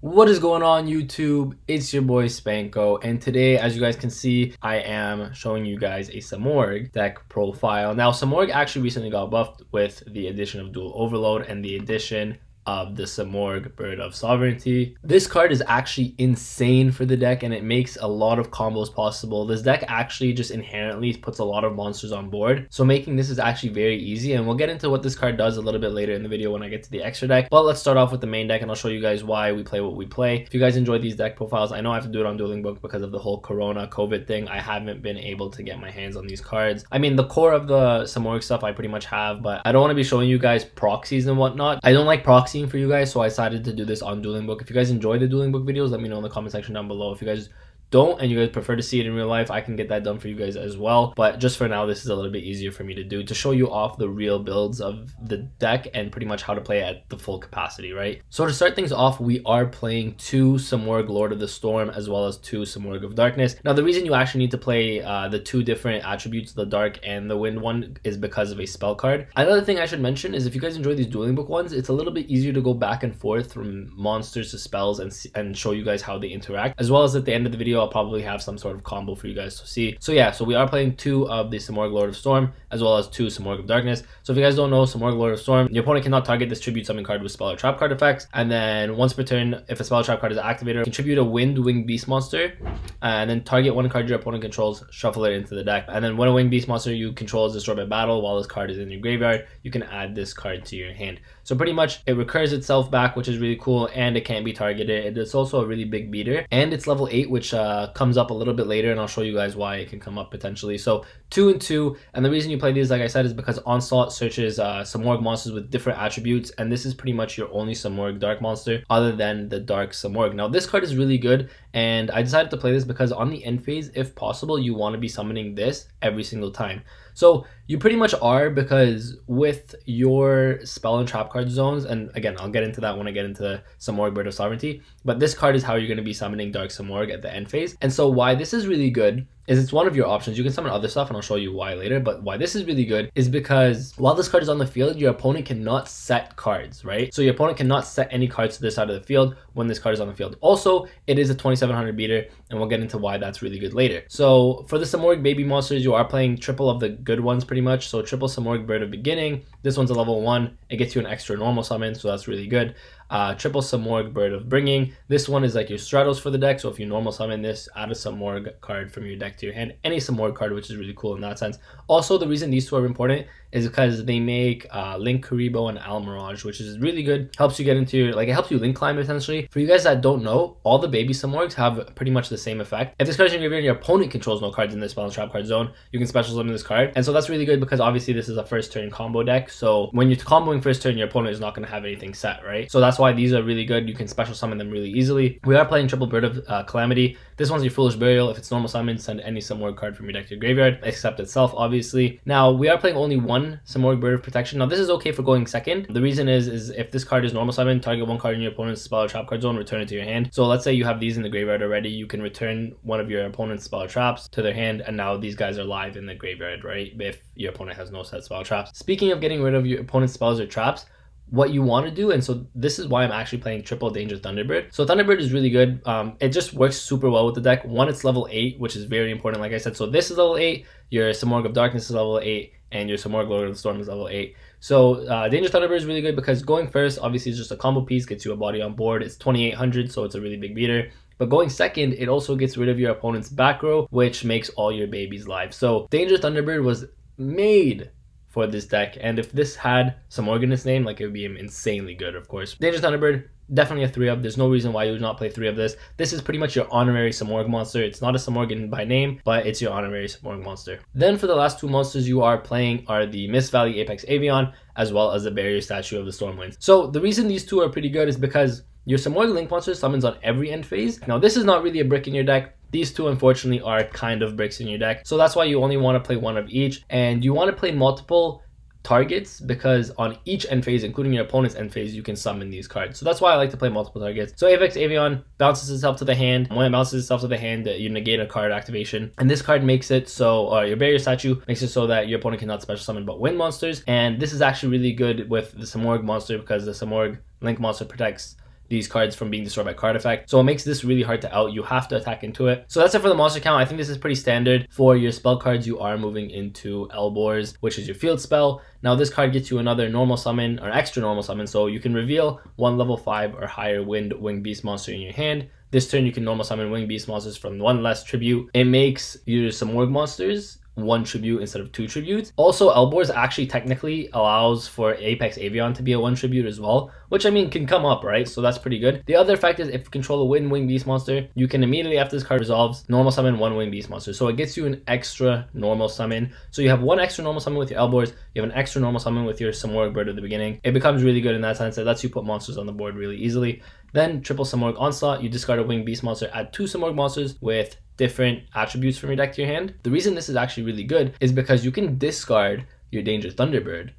What is going on YouTube? It's your boy Spanko, and today, as you guys can see, I am showing you guys a Simorgh deck profile. Now, Simorgh actually recently got buffed with the addition of Dual Overload and the addition of the Simorgh Bird of Sovereignty. This card is actually insane for the deck, and it makes a lot of combos possible. This deck actually just inherently puts a lot of monsters on board, so making this is actually very easy, and we'll get into what this card does a little bit later in the video when I get to the extra deck. But let's start off with the main deck, and I'll show you guys why we play what we play. If you guys enjoy these deck profiles, I know I have to do it on Dueling Book because of the whole Corona COVID thing. I haven't been able to get my hands on these cards. I mean, the core of the Simorgh stuff I pretty much have, but I don't want to be showing you guys proxies and whatnot. I don't like proxying for you guys, so I decided to do this on Dueling Book. If you guys enjoy the Dueling Book videos, let me know in the comment section down below. If you guys don't and you guys prefer to see it in real life, I can get that done for you guys as well. But just for now, this is a little bit easier for me to do, to show you off the real builds of the deck and pretty much how to play it at the full capacity, right? So to start things off, we are playing two Simorgh Lord of the Storm as well as two Simorgh of Darkness. Now, the reason you actually need to play the two different attributes, the Dark and the Wind one, is because of a spell card. Another thing I should mention is if you guys enjoy these Dueling Book ones, it's a little bit easier to go back and forth from monsters to spells and show you guys how they interact, as well as at the end of the video I'll probably have some sort of combo for you guys to see. So yeah, so we are playing two of the Simorgh Lord of Storm as well as two Simorgh of Darkness. So if you guys don't know, Simorgh Lord of Storm, your opponent cannot target this tribute summon card with spell or trap card effects, and then once per turn, if a spell or trap card is activated, contribute a winged beast monster, and then target one card your opponent controls, shuffle it into the deck. And then when a winged beast monster you control is destroyed by battle while this card is in your graveyard, you can add this card to your hand. So pretty much it recurs itself back, which is really cool, and it can't be targeted. It's also a really big beater, and it's level 8, which comes up a little bit later, and I'll show you guys why it can come up potentially. So 2 and 2, and the reason you play these, like I said, is because Onslaught searches Simorgh monsters with different attributes, and this is pretty much your only Simorgh Dark monster other than the Dark Simorgh. Now this card is really good, and I decided to play this because on the end phase, if possible, you want to be summoning this every single time. So you pretty much are, because with your spell and trap card zones, and again, I'll get into that when I get into Simorgh Bird of Sovereignty, but this card is how you're going to be summoning Dark Simorgh at the end phase. And so why this is really good is it's one of your options. You can summon other stuff, and I'll show you why later, but why this is really good is because while this card is on the field, your opponent cannot set cards, right? So your opponent cannot set any cards to this side of the field when this card is on the field. Also, it is a 2700 beater, and we'll get into why that's really good later. So for the Simorgh baby monsters, you are playing triple of the good ones pretty much. So triple Simorgh Bird of Beginning. This one's a level 1. It gets you an extra normal summon, so that's really good. Triple Simorgh Bird of Bringing. This one is like your Stratos for the deck, so if you normal summon this, add a Simorgh card from your deck to your hand. Any Simorgh card, which is really cool in that sense. Also, the reason these two are important is because they make Link Karibo and Almirage, which is really good. Helps you get into your, like, it helps you link climb essentially. For you guys that don't know, all the baby Simorghs have pretty much the same effect. If this card is in your graveyard and your opponent controls no cards in this spell and trap card zone, you can special summon this card. And so that's really good because obviously this is a first turn combo deck. So when you're comboing first turn, your opponent is not going to have anything set, right? So that's why these are really good. You can special summon them really easily. We are playing triple Bird of Calamity. This one's your Foolish Burial. If it's normal summon, send any Simorgh card from your deck to your graveyard, except itself, obviously. Now, we are playing only one Simorgh Bird of Protection. Now, this is okay for going second. The reason is if this card is normal summon, target one card in your opponent's spell or trap card zone, return it to your hand. So let's say you have these in the graveyard already, you can return one of your opponent's spell or traps to their hand, and now these guys are live in the graveyard, right? If your opponent has no set spell or traps. Speaking of getting rid of your opponent's spells or traps, what you want to do, and so this is why I'm actually playing triple Danger Thunderbird. So Thunderbird is really good. It just works super well with the deck. One, it's level 8, which is very important, like I said. So this is level 8, your Simorgh of Darkness is level 8, and your Simorgh Lord of the Storm is level 8. So Danger Thunderbird is really good because going first, obviously, is just a combo piece, gets you a body on board. It's 2800, so it's a really big beater. But going second, it also gets rid of your opponent's back row, which makes all your babies live. So Danger Thunderbird was made for this deck, and if this had Simorgh in its name, like, it would be insanely good, of course. Danger Thunderbird, definitely a 3-up. There's no reason why you would not play 3 of this. This is pretty much your honorary Simorgh monster. It's not a Simorgh by name, but it's your honorary Simorgh monster. Then for the last two monsters you are playing are the Mist Valley Apex Avian, as well as the Barrier Statue of the Stormwinds. So the reason these two are pretty good is because your Simorgh Link monster summons on every end phase. Now, this is not really a brick in your deck. These two, unfortunately, are kind of bricks in your deck. So that's why you only want to play one of each. And you want to play multiple targets because on each end phase, including your opponent's end phase, you can summon these cards. So that's why I like to play multiple targets. So Apex Avian bounces itself to the hand. When it bounces itself to the hand, you negate a card activation. And this card makes it so, your Barrier Statue makes it so that your opponent cannot special summon but wind monsters. And this is actually really good with the Simorgh monster because the Simorgh Link monster protects these cards from being destroyed by card effect. So it makes this really hard to out. You have to attack into it. So that's it for the monster count. I think this is pretty standard. For your spell cards, you are moving into Elbors, which is your field spell. Now this card gets you another normal summon or extra normal summon, so you can reveal one level 5 or higher winged beast monster in your hand. This turn you can normal summon winged beast monsters from one less tribute. It makes your Simorgh monsters 1 tribute instead of 2 tributes. Also, Elbors actually technically allows for Apex Avian to be a 1 tribute as well, which I mean can come up, right? So that's pretty good. The other effect is if you control a winged beast monster, you can immediately after this card resolves normal summon 1 winged beast monster. So it gets you an extra normal summon. So you have 1 extra normal summon with your Elbors, you have an extra normal summon with your Simorgh bird at the beginning. It becomes really good in that sense. It lets you put monsters on the board really easily. Then triple Simorgh Onslaught, you discard a winged beast monster, add 2 Simorgh monsters with different attributes from your deck to your hand. The reason this is actually really good is because you can discard your Danger Thunderbird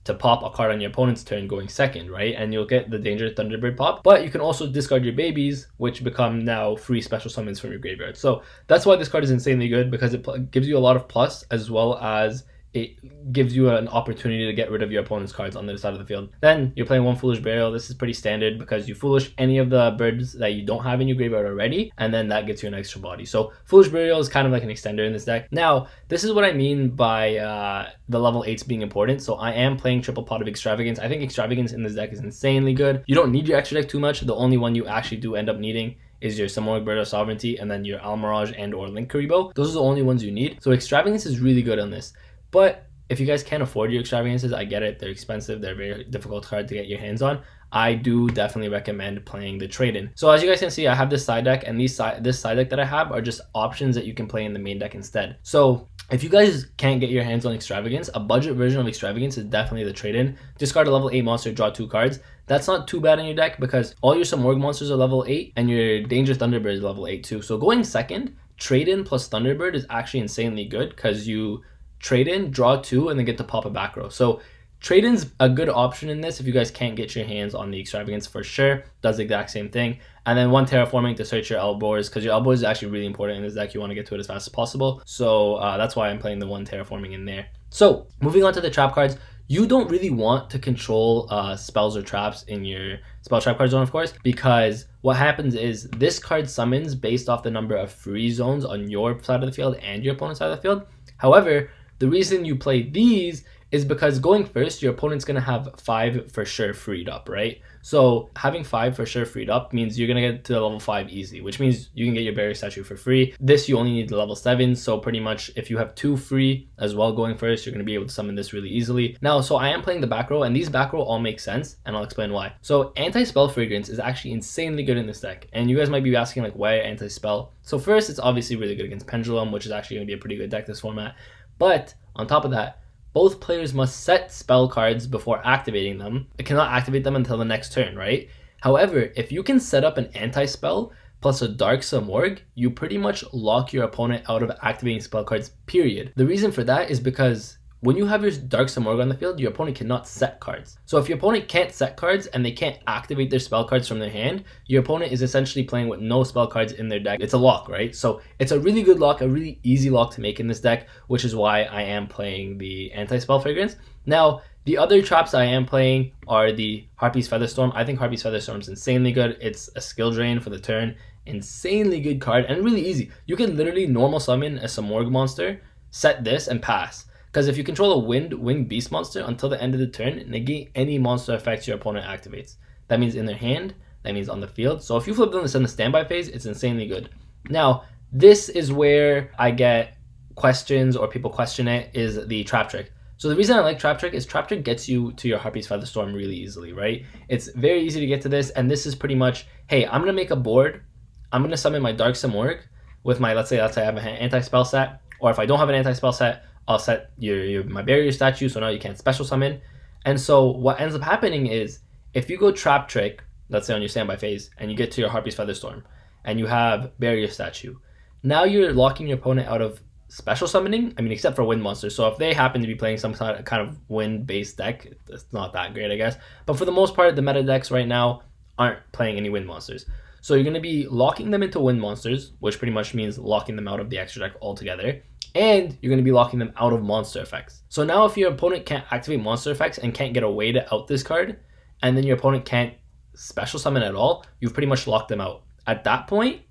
to pop a card on your opponent's turn going second, right? And you'll get the Danger Thunderbird pop, but you can also discard your babies, which become now free special summons from your graveyard. So that's why this card is insanely good, because it gives you a lot of plus, as well as it gives you an opportunity to get rid of your opponent's cards on the other side of the field. Then you're playing 1 Foolish Burial. This is pretty standard because you Foolish any of the birds that you don't have in your graveyard already, and then that gets you an extra body. So Foolish Burial is kind of like an extender in this deck. Now, this is what I mean by the level 8s being important. So I am playing triple Pot of Extravagance. I think Extravagance in this deck is insanely good. You don't need your extra deck too much. The only one you actually do end up needing is your Simorgh Bird of Sovereignty, and then your Almirage and or Link Karibo. Those are the only ones you need. So Extravagance is really good on this. But if you guys can't afford your Extravagances, I get it. They're expensive. They're very difficult card to get your hands on. I do definitely recommend playing the trade-in. So as you guys can see, I have this side deck, and this side deck that I have are just options that you can play in the main deck instead. So if you guys can't get your hands on Extravagance, a budget version of Extravagance is definitely the trade-in. Discard a level 8 monster, draw 2 cards. That's not too bad in your deck because all your Simorgh monsters are level 8 and your Danger Thunderbird is level 8 too. So going second, trade-in plus Thunderbird is actually insanely good because you trade in, draw 2, and then get to pop a back row. So trade-in's a good option in this if you guys can't get your hands on the Extravagance for sure. Does the exact same thing. And then 1 Terraforming to search your Elbors, because your Elbors is actually really important in this deck. You want to get to it as fast as possible. So that's why I'm playing the 1 Terraforming in there. So moving on to the trap cards. You don't really want to control spells or traps in your spell trap card zone, of course, because what happens is this card summons based off the number of free zones on your side of the field and your opponent's side of the field. However, the reason you play these is because going first, your opponent's going to have 5 for sure freed up, right? So having 5 for sure freed up means you're going to get to level 5 easy, which means you can get your barrier statue for free. This you only need to level 7, so pretty much if you have 2 free as well going first, you're going to be able to summon this really easily. Now, so I am playing the back row, and these back row all make sense, and I'll explain why. So Anti-Spell Fragrance is actually insanely good in this deck, and you guys might be asking like, why Anti-Spell? So first, it's obviously really good against Pendulum, which is actually going to be a pretty good deck this format. But on top of that, both players must set spell cards before activating them. It cannot activate them until the next turn, right? However, if you can set up an anti-spell plus a Dark Simorgh, you pretty much lock your opponent out of activating spell cards, period. The reason for that is because when you have your Dark Simorgh on the field, your opponent cannot set cards. So if your opponent can't set cards and they can't activate their spell cards from their hand, your opponent is essentially playing with no spell cards in their deck. It's a lock, right? So it's a really good lock, a really easy lock to make in this deck, which is why I am playing the Anti-Spell Fragrance. Now, the other traps I am playing are the Harpies Featherstorm. I think Harpies Featherstorm is insanely good. It's a skill drain for the turn. Insanely good card and really easy. You can literally normal summon a Simorgh monster, set this, and pass. Because if you control a winged beast monster until the end of the turn, negate any monster effects your opponent activates. That means in their hand, that means on the field. So if you flip them in the standby phase, it's insanely good. Now, this is where I get questions or people question it, is the trap trick. So the reason I like trap trick is trap trick gets you to your Harpies Featherstorm really easily, right? It's very easy to get to this, and this is pretty much, hey, I'm going to make a board. I'm going to summon my Dark Simorgh with my, let's say I have an anti-spell set, or if I don't have an anti-spell set, I'll set my barrier statue, so now you can't special summon. And so what ends up happening is, if you go trap trick, let's say on your standby phase, and you get to your Harpies Featherstorm, and you have barrier statue, now you're locking your opponent out of special summoning, I mean, except for wind monsters. So if they happen to be playing some kind of wind-based deck, it's not that great, I guess. But for the most part, the meta decks right now aren't playing any wind monsters. So you're going to be locking them into wind monsters, which pretty much means locking them out of the extra deck altogether. And you're going to be locking them out of monster effects. So now if your opponent can't activate monster effects and can't get a way to out this card, and then your opponent can't special summon at all, you've pretty much locked them out. At that point,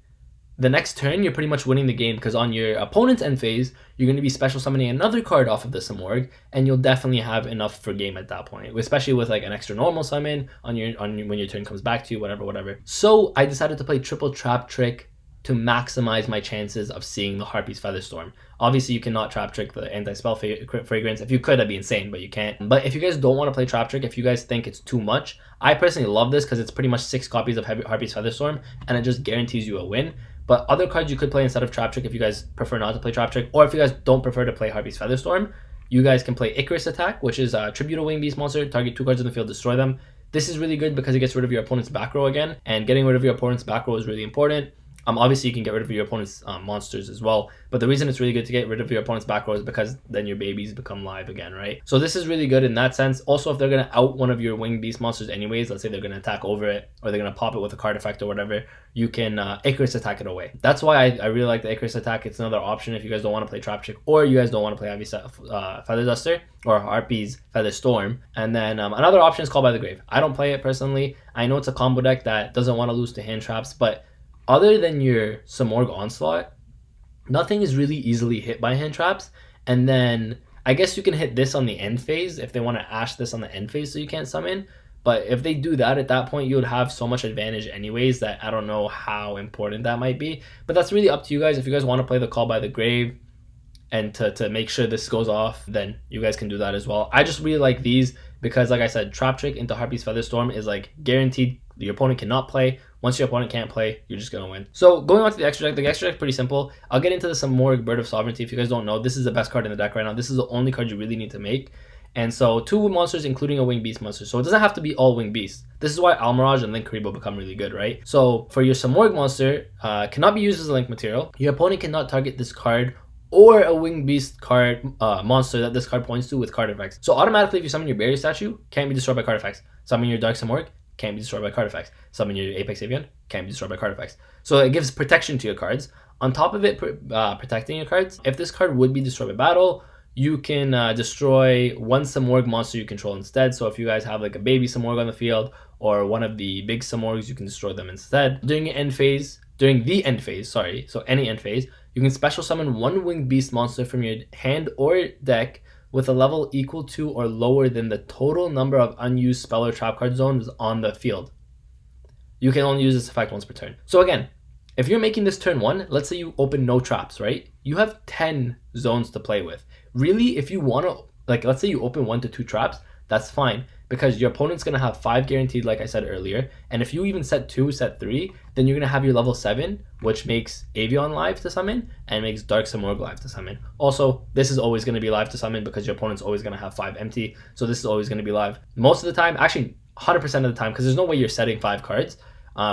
the next turn, you're pretty much winning the game, because on your opponent's end phase, you're going to be special summoning another card off of the Simorgh, and you'll definitely have enough for game at that point, especially with like an extra normal summon on when your turn comes back to you, whatever. So I decided to play triple trap trick to maximize my chances of seeing the Harpies Featherstorm. Obviously, you cannot trap trick the anti-spell fragrance. If you could, that'd be insane, but you can't. But if you guys don't want to play trap trick, if you guys think it's too much, I personally love this because it's pretty much 6 copies of Harpies Featherstorm, and it just guarantees you a win. But other cards you could play instead of trap trick if you guys prefer not to play trap trick, or if you guys don't prefer to play Harpies Featherstorm, you guys can play Icarus Attack, which is tribute a wing beast monster, target 2 cards in the field, destroy them. This is really good because it gets rid of your opponent's back row again, and getting rid of your opponent's back row is really important. Obviously, you can get rid of your opponent's monsters as well, but the reason it's really good to get rid of your opponent's back row is because then your babies become live again, right? So this is really good in that sense. Also, if they're going to out one of your winged beast monsters anyways, let's say they're going to attack over it, or they're going to pop it with a card effect or whatever, you can Icarus Attack it away. That's why I really like the Icarus Attack. It's another option if you guys don't want to play Trap Trick, or you guys don't want to play Feather Duster or Harpies Featherstorm. And then another option is Call by the Grave. I don't play it personally. I know it's a combo deck that doesn't want to lose to hand traps, but other than your Simorgh Onslaught, nothing is really easily hit by hand traps. And then I guess you can hit this on the end phase if they want to ash this on the end phase so you can't summon. But if they do that, at that point, you would have so much advantage anyways that I don't know how important that might be. But that's really up to you guys. If you guys want to play the Call by the Grave and to make sure this goes off, then you guys can do that as well. I just really like these because, like I said, Trap Trick into Harpies Featherstorm is like guaranteed. Your opponent cannot play. Once your opponent can't play, you're just gonna win. So going on to the extra deck is pretty simple. I'll get into the Simorgh Bird of Sovereignty. If you guys don't know, this is the best card in the deck right now. This is the only card you really need to make. And so 2 monsters, including a Winged Beast monster. So it doesn't have to be all Winged Beasts. This is why Almirage and Link Karibo become really good, right? So for your Simorgh monster, cannot be used as a Link material. Your opponent cannot target this card or a Winged Beast card monster that this card points to with card effects. So automatically, if you summon your Barrier Statue, can't be destroyed by card effects. Summon your Dark Simorgh, can't be destroyed by card effects. Summon your Apex Avian, can't be destroyed by card effects. So it gives protection to your cards. On top of it, protecting your cards, if this card would be destroyed by battle, you can destroy 1 Simorgh monster you control instead. So if you guys have like a baby Simorgh on the field or one of the big Simorghs, you can destroy them instead. During the end phase, so any end phase, you can special summon 1 Winged Beast monster from your hand or deck with a level equal to or lower than the total number of unused spell or trap card zones on the field. You can only use this effect once per turn. So again, if you're making this turn 1, let's say you open no traps, right? You have 10 zones to play with. Really, if you want to, like, let's say you open 1 to 2 traps, that's fine, because your opponent's going to have 5 guaranteed, like I said earlier. And if you even set 2, set 3, then you're going to have your level 7, which makes Avian live to summon and makes Dark Simorgh live to summon. Also, this is always going to be live to summon because your opponent's always going to have 5 empty. So this is always going to be live. Most of the time, actually 100% of the time, because there's no way you're setting 5 cards.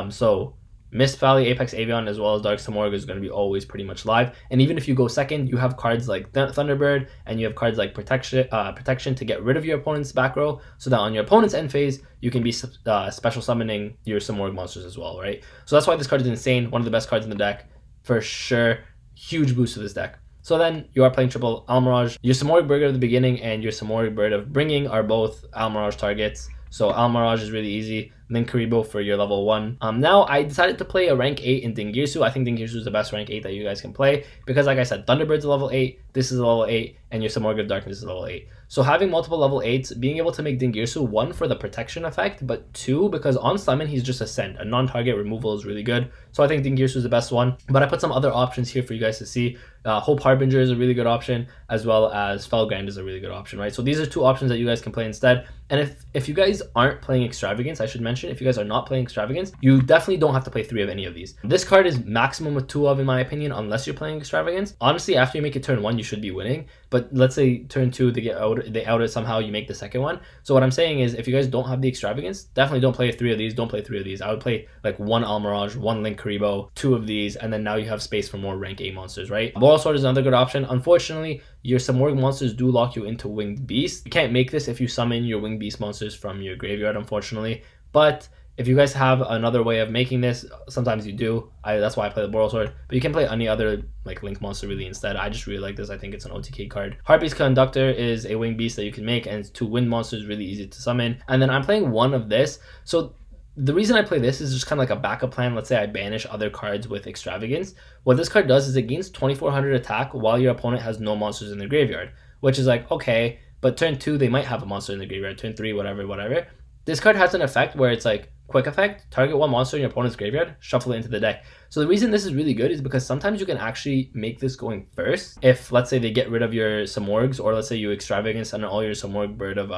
So Mist Valley, Apex Avian, as well as Dark Simorgh is going to be always pretty much live. And even if you go second, you have cards like Thunderbird, and you have cards like Protection to get rid of your opponent's back row, so that on your opponent's end phase, you can be special summoning your Simorgh monsters as well, right? So that's why this card is insane. One of the best cards in the deck, for sure. Huge boost to this deck. So then you are playing triple Almirage. Your Simorgh Bird of the Beginning and your Simorgh Bird of Bringing are both Almirage targets. So Almirage is really easy. Link Karibo for your level 1. Now I decided to play a rank 8 in Dingirsu. I think Dingirsu is the best rank 8 that you guys can play because, like I said, Thunderbird's a level 8, this is a level 8, and your Simorgh of Darkness is a level 8. So having multiple level 8s, being able to make Dingirsu 1 for the protection effect, but 2 because on summon he's just a send. A non-target removal is really good. So I think Dingirsu is the best one. But I put some other options here for you guys to see. Hope Harbinger is a really good option, as well as Felgrand is a really good option, right? So these are 2 options that you guys can play instead. And if you guys aren't playing Extravagance, I should mention, if you guys are not playing Extravagance, you definitely don't have to play 3 of any of these. This card is maximum of 2 of, in my opinion, unless you're playing Extravagance. Honestly, after you make it turn 1, you should be winning. But let's say turn 2, they out it somehow, you make the second one. So what I'm saying is, if you guys don't have the Extravagance, definitely don't play 3 of these. Don't play 3 of these. I would play like 1 Almirage, 1 Link Karibo, 2 of these, and then now you have space for more rank 8 monsters, right? Boral Sword is another good option. Unfortunately, your Simorgh monsters do lock you into Winged Beast. You can't make this if you summon your Winged Beast monsters from your graveyard, unfortunately. But if you guys have another way of making this, sometimes you do. That's why I play the Boral Sword. But you can play any other like Link monster really instead. I just really like this. I think it's an OTK card. Harpies Conductor is a Winged Beast that you can make, and it's 2 wind monsters, really easy to summon. And then I'm playing 1 of this. So The reason I play this is just kind of like a backup plan. Let's say I banish other cards with Extravagance. What this card does is it gains 2400 attack while your opponent has no monsters in their graveyard, which is like, okay, but turn 2 they might have a monster in the graveyard, turn 3 whatever. This card has an effect where it's like quick effect, target one monster in your opponent's graveyard, shuffle it into the deck. So the reason this is really good is because sometimes you can actually make this going first. If let's say they get rid of your Simorghs, or let's say you Extravagance and all your Simorgh bird of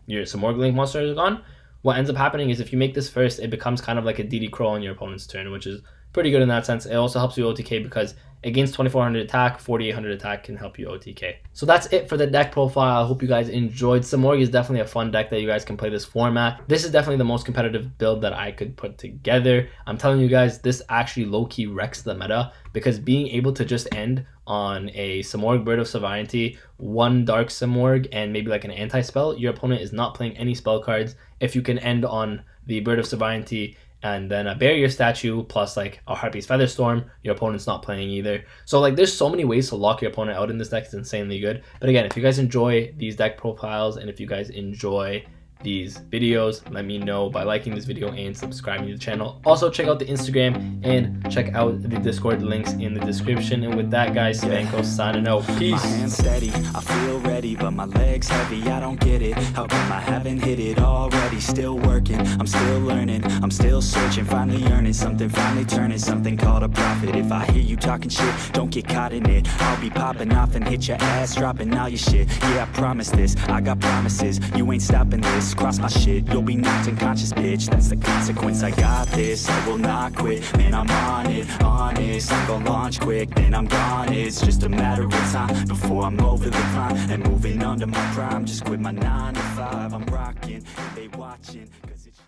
your Simorgh link monster is gone, what ends up happening is if you make this first, it becomes kind of like a DD Crow on your opponent's turn, which is pretty good in that sense. It also helps you OTK because it gains 2400 attack, 4800 attack can help you OTK. So that's it for the deck profile. I hope you guys enjoyed. Simorgh is definitely a fun deck that you guys can play this format. This is definitely the most competitive build that I could put together. I'm telling you guys, this actually low-key wrecks the meta, because being able to just end on a Simorgh Bird of Sovereignty, one Dark Simorgh, and maybe like an anti-spell, your opponent is not playing any spell cards. If you can end on the Bird of Sovereignty and then a barrier statue plus like a Harpies Featherstorm, your opponent's not playing either. So like there's so many ways to lock your opponent out in this deck. It's insanely good. But again, if you guys enjoy these deck profiles and if you guys enjoy these videos, let me know by liking this video and subscribing to the channel. Also check out the Instagram and check out the Discord links in the description. And with that, guys, Spanko signing out. Peace. My hands steady, I feel ready, but my legs heavy, I don't get it. How come I haven't hit it already? Still working, I'm still learning, I'm still searching, finally earning something, finally turning something called a profit. If I hear you talking shit, don't get caught in it. I'll be popping off and hit your ass, dropping all your shit. Yeah, I promise this, I got promises, you ain't stopping this. Cross my shit, you'll be knocked unconscious, bitch. That's the consequence, I got this, I will not quit. Man, I'm on it, honest, I'm gonna launch quick, then I'm gone. It's just a matter of time before I'm over the climb and moving under my prime. Just quit my 9 to 5, I'm rocking, they watching.